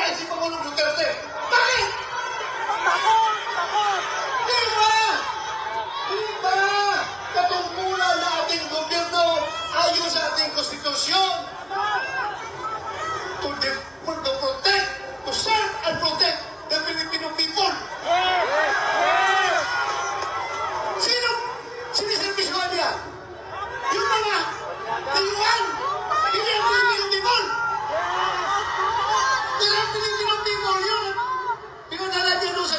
bahay si Pangulong Duterte. Bakit? Takot! Takot! Diba? Diba? Katungkulan na ating gobyerno ayon sa ating konstitusyon. To protect, to serve and protect the Filipino people. Yes! Sino? Siniservisyohan niya? Yung mga tayuan. Hindi ang Filipino people. Hindi ang Filipino people. Yun. Pinadala niya doon sa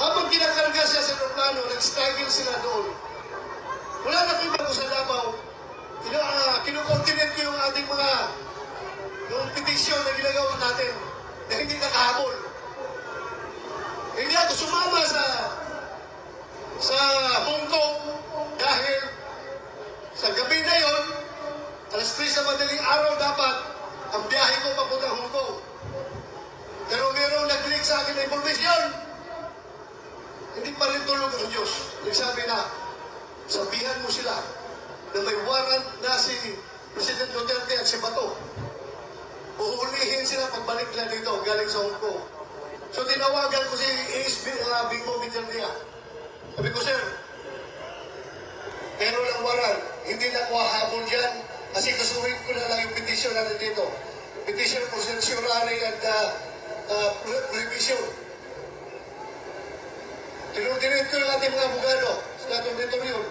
habang kinakarga siya sa aeroplano, nag-struggle sila doon. Wala na kayo bago sa Davao. Kinukontinent ko yung ating mga yung petisyon na ginagawa natin na hindi nakahabol. Hindi ako sumama sa Hong Kong dahil sa gabi na yon, alas 3 sa madaling araw dapat ang biyahe ko papunta Hong Kong. Pero mayroong nag-leak sa akin na informasyon. Hindi pa rin tulog ang Diyos. Nagsabi na, sabihan mo sila na may warrant na si President Duterte at si Bato. Uhulihin sila pagbalik nila dito galing sa Hong Kong. So tinawagan ko si Bingo Villanueva. Sabi ko, sir, meron lang warrant. Hindi na ko hahabol dyan kasi kasuhin ko na lang yung petition natin dito. Petition for censurary and prohibition. Tinundirin ko yung ating mga abogado sa auditorium.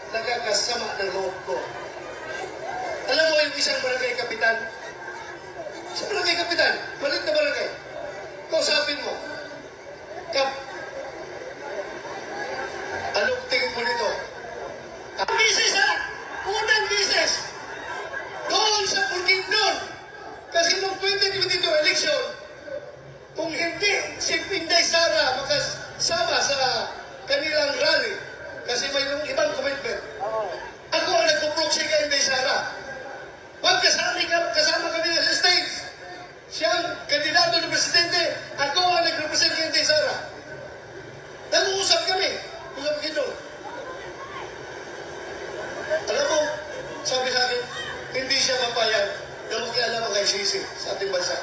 Nagkakasama ng loob ko. Alam mo yung isang barangay kapitan? Sa barangay kapitan, malit na barangay. Kausapin mo. Kap, anong tingin mo nito? Ang misis ha! Unang misis! Doon sa Bukidnon! Kasi noong 2022 election, kung hindi si Pinday Sara makasama sa kanilang rally, kasi mayroong ibang commitment, ako ang nagpo-proxy kay Pinday Sara. Kasama kami sa stage. Siya ang kandidato ng presidente, ako ang nag-represent kay Pinday Sara. Nag-uusap kami, sa Bukidnon. Alam mo, sabi sa akin, hindi siya mapayag na makialam ang ICC sa ating bansa.